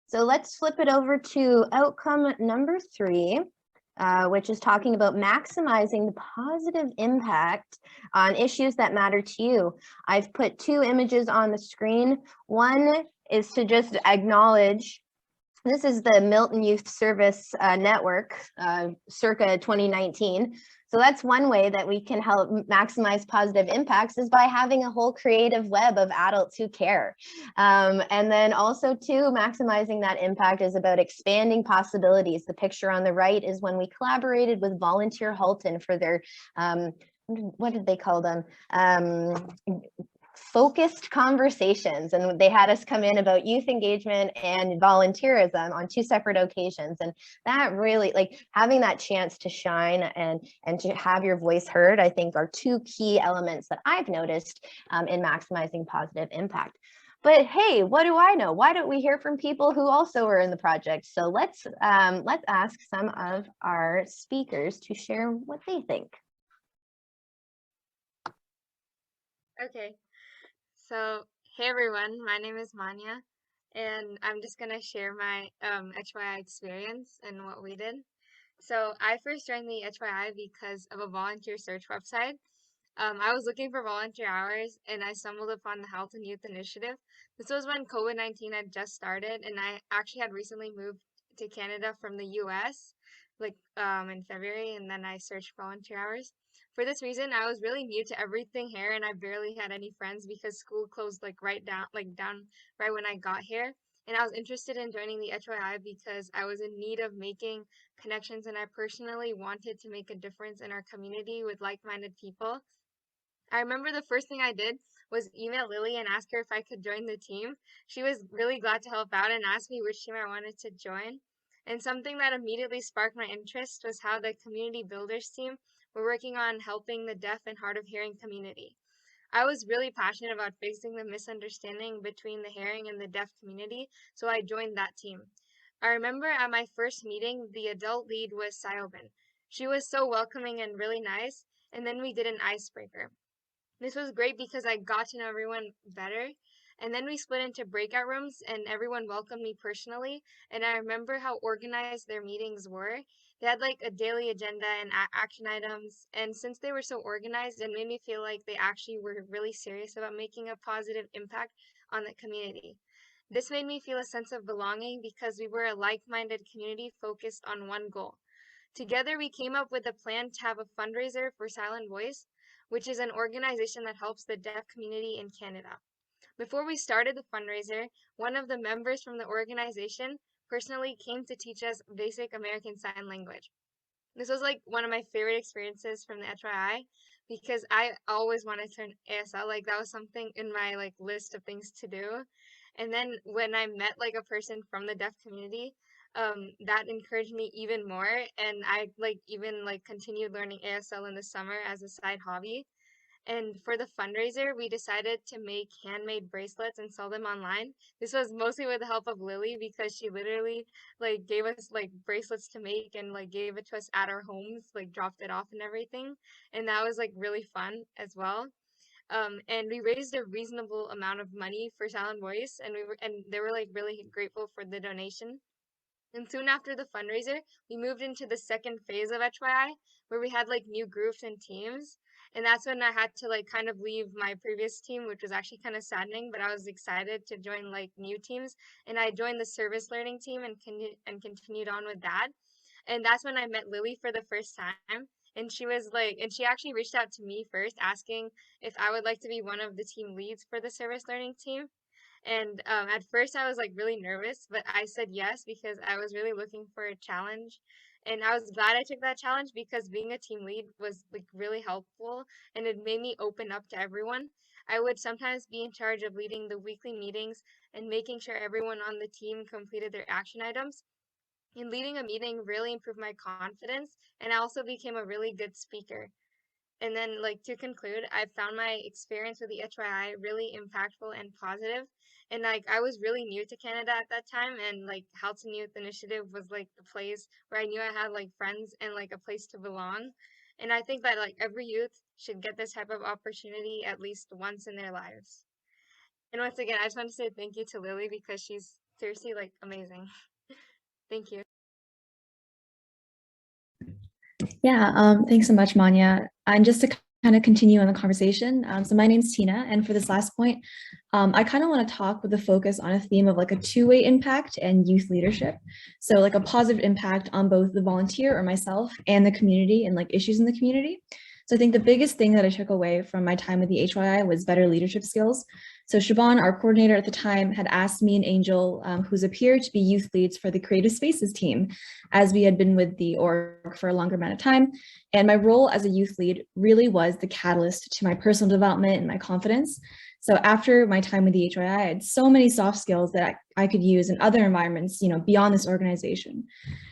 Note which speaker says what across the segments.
Speaker 1: So let's flip it over to outcome number 3, which is talking about maximizing the positive impact on issues that matter to you. I've put 2 images on the screen. One is to just acknowledge, this is the Milton Youth Service Network, circa 2019. So that's one way that we can help maximize positive impacts, is by having a whole creative web of adults who care. And then also too, maximizing that impact is about expanding possibilities. The picture on the right is when we collaborated with Volunteer Halton for their, what did they call them? Focused conversations, and they had us come in about youth engagement and volunteerism on 2 separate occasions. And that really, like, having that chance to shine and to have your voice heard, I think are 2 key elements that I've noticed in maximizing positive impact. But hey, what do I know? Why don't we hear from people who also are in the project? So let's ask some of our speakers to share what they think.
Speaker 2: Okay, so hey everyone, my name is Manya, and I'm just gonna share my HYI experience and what we did. So I first joined the HYI because of a volunteer search website. I was looking for volunteer hours and I stumbled upon the Halton Youth Initiative. This was when COVID-19 had just started, and I actually had recently moved to Canada from the US, like in February, and then I searched volunteer hours. For this reason, I was really new to everything here, and I barely had any friends because school closed like down right when I got here. And I was interested in joining the HYI because I was in need of making connections, and I personally wanted to make a difference in our community with like-minded people. I remember the first thing I did was email Lily and ask her if I could join the team. She was really glad to help out and asked me which team I wanted to join. And something that immediately sparked my interest was how the community builders team were working on helping the deaf and hard of hearing community. I was really passionate about fixing the misunderstanding between the hearing and the deaf community, so I joined that team. I remember at my first meeting, the adult lead was Siobhan. She was so welcoming and really nice, and then we did an icebreaker. This was great because I got to know everyone better. And then we split into breakout rooms and everyone welcomed me personally. And I remember how organized their meetings were. They had like a daily agenda and action items. And since they were so organized, it made me feel like they actually were really serious about making a positive impact on the community. This made me feel a sense of belonging because we were a like minded community focused on one goal. Together, we came up with a plan to have a fundraiser for Silentvoice, which is an organization that helps the deaf community in Canada. Before we started the fundraiser, one of the members from the organization personally came to teach us basic American Sign Language. This was like one of my favorite experiences from the HYI because I always wanted to learn ASL. Like that was something in my like list of things to do. And then when I met like a person from the deaf community, that encouraged me even more. And I like even like continued learning ASL in the summer as a side hobby. And for the fundraiser, we decided to make handmade bracelets and sell them online. This was mostly with the help of Lily because she literally like gave us like bracelets to make and like gave it to us at our homes, like dropped it off and everything. And that was like really fun as well. And we raised a reasonable amount of money for Silentvoice, and they were like really grateful for the donation. And soon after the fundraiser, we moved into the second phase of HYI, where we had like new groups and teams. And that's when I had to like kind of leave my previous team, which was actually kind of saddening, but I was excited to join like new teams. And I joined the service learning team and continued on with that. And that's when I met Lily for the first time. And she was like, and she actually reached out to me first asking if I would like to be one of the team leads for the service learning team. And at first, I was like really nervous, but I said yes because I was really looking for a challenge. And I was glad I took that challenge because being a team lead was like really helpful and it made me open up to everyone. I would sometimes be in charge of leading the weekly meetings and making sure everyone on the team completed their action items. And leading a meeting really improved my confidence, and I also became a really good speaker. And then, like, to conclude, I found my experience with the HYI really impactful and positive. And like, I was really new to Canada at that time, and like, Halton Youth Initiative was like the place where I knew I had like friends and like a place to belong. And I think that like every youth should get this type of opportunity at least once in their lives. And once again, I just want to say thank you to Lily because she's seriously like amazing. Thank you.
Speaker 3: Yeah, thanks so much, Manya. And just to kind of continue on the conversation, so my name's Tina, and for this last point, I kind of want to talk with a focus on a theme of like a two-way impact and youth leadership. So like a positive impact on both the volunteer or myself and the community and like issues in the community. So I think the biggest thing that I took away from my time with the HYI was better leadership skills. So Siobhan, our coordinator at the time, had asked me and Angel, who's a peer, to be youth leads for the Creative Spaces team, as we had been with the org for a longer amount of time. And my role as a youth lead really was the catalyst to my personal development and my confidence. So after my time with the HYI, I had so many soft skills that I could use in other environments, beyond this organization.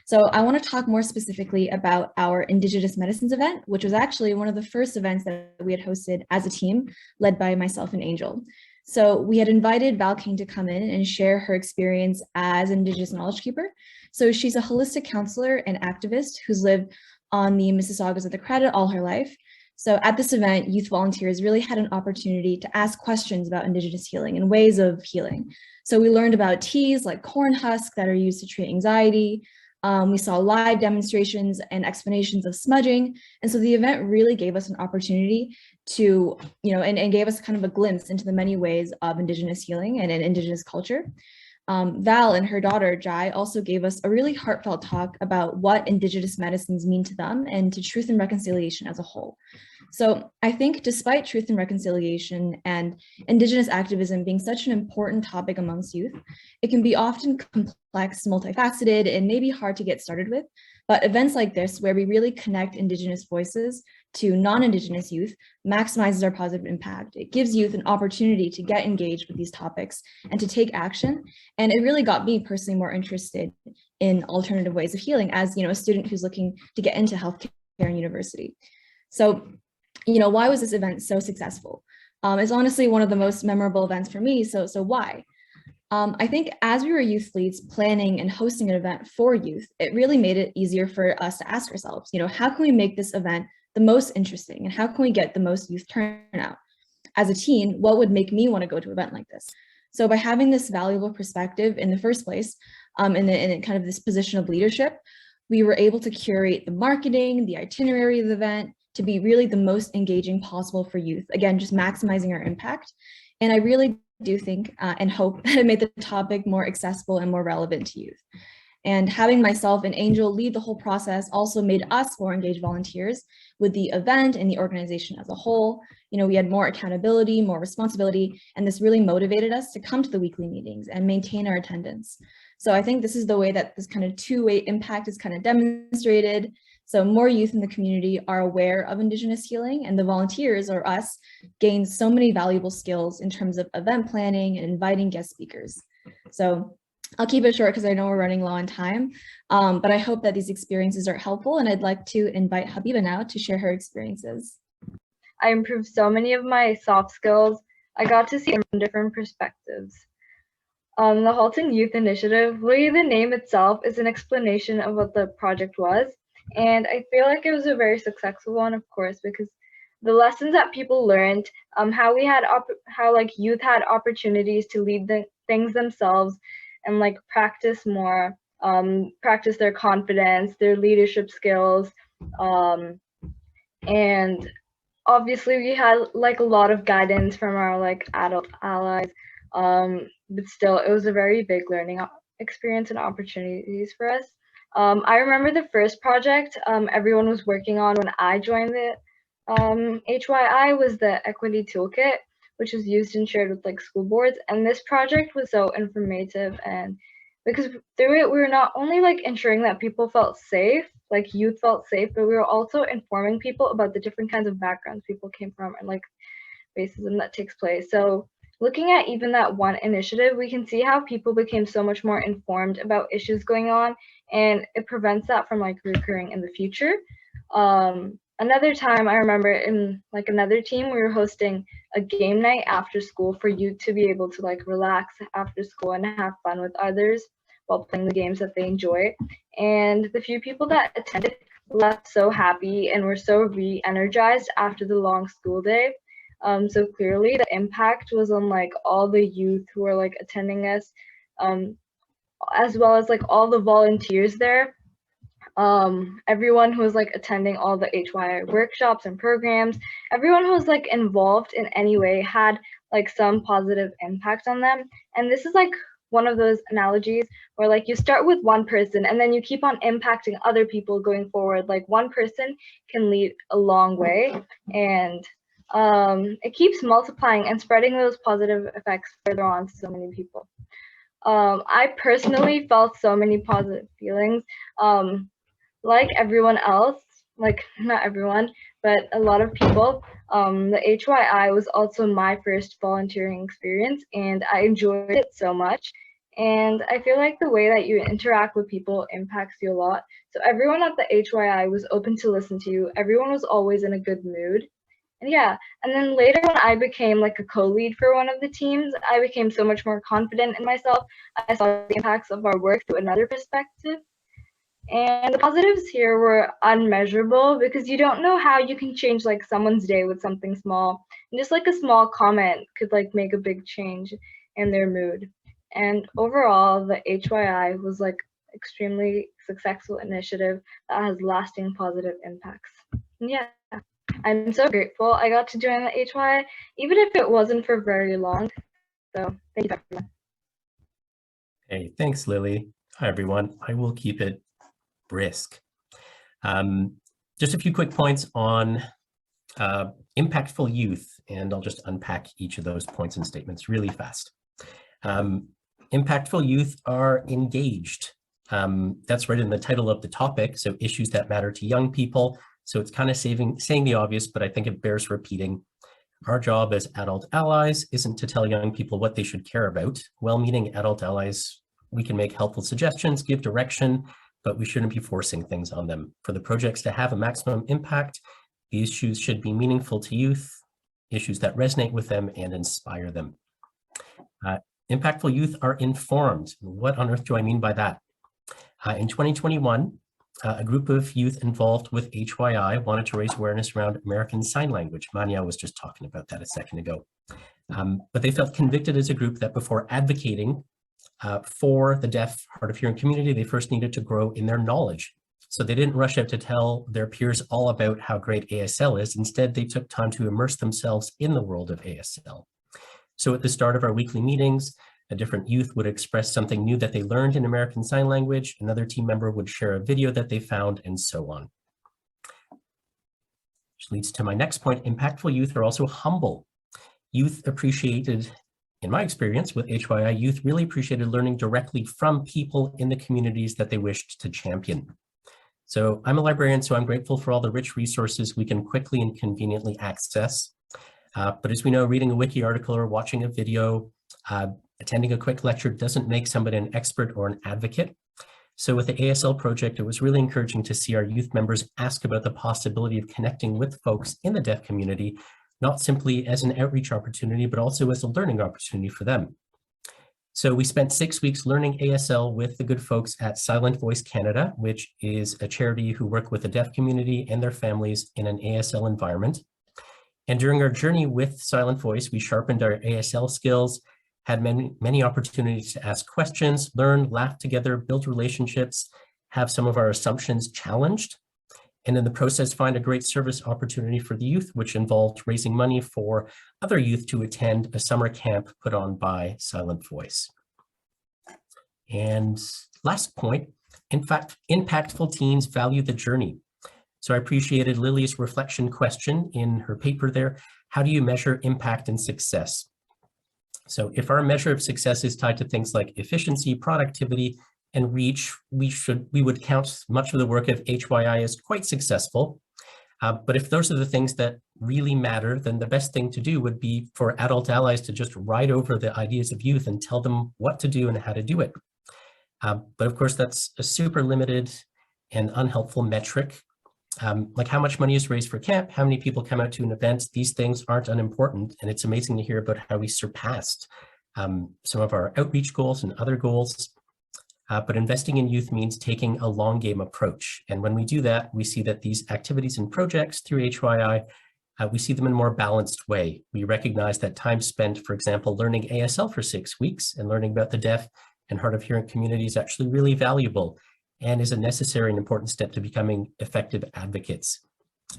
Speaker 3: So I want to talk more specifically about our Indigenous Medicines event, which was actually one of the first events that we had hosted as a team, led by myself and Angel. So we had invited Val King to come in and share her experience as an Indigenous knowledge keeper. So she's a holistic counselor and activist who's lived on the Mississaugas of the Credit all her life. So at this event, youth volunteers really had an opportunity to ask questions about Indigenous healing and ways of healing. So we learned about teas like corn husk that are used to treat anxiety. We saw live demonstrations and explanations of smudging. And so the event really gave us an opportunity to, and gave us kind of a glimpse into the many ways of Indigenous healing and in Indigenous culture. Val and her daughter, Jai, also gave us a really heartfelt talk about what Indigenous medicines mean to them and to truth and reconciliation as a whole. So I think despite truth and reconciliation and Indigenous activism being such an important topic amongst youth, it can be often complex, multifaceted, and maybe hard to get started with. But events like this, where we really connect Indigenous voices to non-Indigenous youth, maximizes our positive impact. It gives youth an opportunity to get engaged with these topics and to take action. And it really got me personally more interested in alternative ways of healing as, a student who's looking to get into healthcare and university. So, why was this event so successful? It's honestly one of the most memorable events for me. So why? I think as we were youth leads planning and hosting an event for youth, it really made it easier for us to ask ourselves, how can we make this event the most interesting and how can we get the most youth turnout? As a teen, what would make me want to go to an event like this? So by having this valuable perspective in the first place, in kind of this position of leadership, we were able to curate the marketing, the itinerary of the event to be really the most engaging possible for youth. Again, just maximizing our impact. And I really do think and hope it made the topic more accessible and more relevant to youth. And having myself and Angel lead the whole process also made us more engaged volunteers with the event and the organization as a whole. We had more accountability, more responsibility, and this really motivated us to come to the weekly meetings and maintain our attendance. So I think this is the way that this kind of two-way impact is kind of demonstrated. So more youth in the community are aware of Indigenous healing, and the volunteers, or us, gain so many valuable skills in terms of event planning and inviting guest speakers. So I'll keep it short because I know we're running low on time, but I hope that these experiences are helpful, and I'd like to invite Habiba now to share her experiences.
Speaker 4: I improved so many of my soft skills. I got to see from different perspectives. The Halton Youth Initiative, literally the name itself is an explanation of what the project was, and I feel like it was a very successful one, of course, because the lessons that people learned, how youth had opportunities to lead the things themselves and like practice more, practice their confidence, their leadership skills, and obviously we had like a lot of guidance from our like adult allies, but still it was a very big learning experience and opportunities for us. I remember the first project everyone was working on when I joined the HYI was the Equity Toolkit, which was used and shared with like school boards, and this project was so informative, and because through it we were not only like ensuring that people felt safe, like youth felt safe, but we were also informing people about the different kinds of backgrounds people came from and like racism that takes place. So looking at even that one initiative, we can see how people became so much more informed about issues going on, and it prevents that from like recurring in the future. Another time I remember in like another team, we were hosting a game night after school for youth to be able to like relax after school and have fun with others while playing the games that they enjoy. And the few people that attended left so happy and were so re-energized after the long school day. So clearly the impact was on like all the youth who were like attending us. as well as like all the volunteers there. Everyone who was like attending all the HYI workshops and programs, everyone who was like involved in any way had like some positive impact on them. And this is like one of those analogies where like you start with one person and then you keep on impacting other people going forward. Like one person can lead a long way, and it keeps multiplying and spreading those positive effects further on to so many people. I personally felt so many positive feelings. Like everyone else, like not everyone, but a lot of people, the HYI was also my first volunteering experience, and I enjoyed it so much. And I feel like the way that you interact with people impacts you a lot. So everyone at the HYI was open to listen to you. Everyone was always in a good mood. And yeah, and then later when I became like a co-lead for one of the teams, I became so much more confident in myself. I saw the impacts of our work through another perspective. And the positives here were unmeasurable because you don't know how you can change like someone's day with something small. And just like a small comment could like make a big change in their mood. And overall, the HYI was like extremely successful initiative that has lasting positive impacts. And yeah, I'm so grateful I got to join the HYI, even if it wasn't for very long. So thank you, everyone.
Speaker 5: Hey, thanks, Lily. Hi, everyone. I will keep it brisk. Just a few quick points on impactful youth, and I'll just unpack each of those points and statements really fast. Impactful youth are engaged. That's right in the title of the topic, so issues that matter to young people. So it's kind of saying the obvious, but I think it bears repeating. Our job as adult allies isn't to tell young people what they should care about. Well-meaning adult allies, we can make helpful suggestions, give direction, but we shouldn't be forcing things on them. For the projects to have a maximum impact, the issues should be meaningful to youth, issues that resonate with them and inspire them. Impactful youth are informed. What on earth do I mean by that? In 2021, a group of youth involved with HYI wanted to raise awareness around American Sign Language. Manya was just talking about that a second ago. But they felt convicted as a group that before advocating for the deaf, hard of hearing community, they first needed to grow in their knowledge. So they didn't rush out to tell their peers all about how great ASL is. Instead, they took time to immerse themselves in the world of ASL. So at the start of our weekly meetings, a different youth would express something new that they learned in American Sign Language. Another team member would share a video that they found, and so on. Which leads to my next point. Impactful youth are also humble. Youth appreciated, in my experience with HYI, youth really appreciated learning directly from people in the communities that they wished to champion. So I'm a librarian, so I'm grateful for all the rich resources we can quickly and conveniently access. But as we know, reading a wiki article or watching a video, attending a quick lecture doesn't make somebody an expert or an advocate. So with the ASL project, it was really encouraging to see our youth members ask about the possibility of connecting with folks in the deaf community, not simply as an outreach opportunity, but also as a learning opportunity for them. So we spent 6 weeks learning ASL with the good folks at Silentvoice Canada, which is a charity who work with the deaf community and their families in an ASL environment. And during our journey with Silentvoice, we sharpened our ASL skills, had many opportunities to ask questions, learn, laugh together, build relationships, have some of our assumptions challenged, and in the process find a great service opportunity for the youth, which involved raising money for other youth to attend a summer camp put on by Silentvoice. And last point, in fact, impactful teams value the journey. So I appreciated Lily's reflection question in her paper there. How do you measure impact and success? So if our measure of success is tied to things like efficiency, productivity, and reach, we would count much of the work of HYI as quite successful. But if those are the things that really matter, then the best thing to do would be for adult allies to just ride over the ideas of youth and tell them what to do and how to do it. But of course, that's a super limited and unhelpful metric. Like how much money is raised for camp, how many people come out to an event, these things aren't unimportant. And it's amazing to hear about how we surpassed some of our outreach goals and other goals. But investing in youth means taking a long game approach. And when we do that, we see that these activities and projects through HYI, we see them in a more balanced way. We recognize that time spent, for example, learning ASL for 6 weeks and learning about the deaf and hard of hearing community is actually really valuable and is a necessary and important step to becoming effective advocates.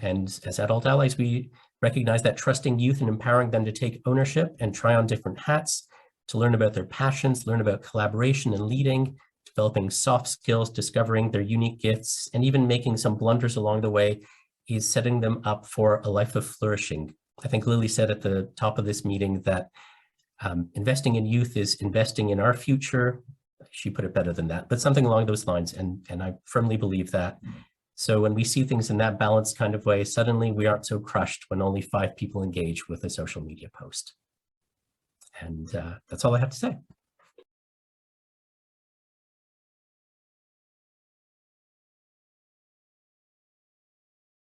Speaker 5: And as adult allies, we recognize that trusting youth and empowering them to take ownership and try on different hats, to learn about their passions, learn about collaboration and leading, developing soft skills, discovering their unique gifts, and even making some blunders along the way is setting them up for a life of flourishing. I think Lily said at the top of this meeting that investing in youth is investing in our future. She put it better than that, but something along those lines. And I firmly believe that. So when we see things in that balanced kind of way, suddenly we aren't so crushed when only 5 people engage with a social media post. And that's all I have to say.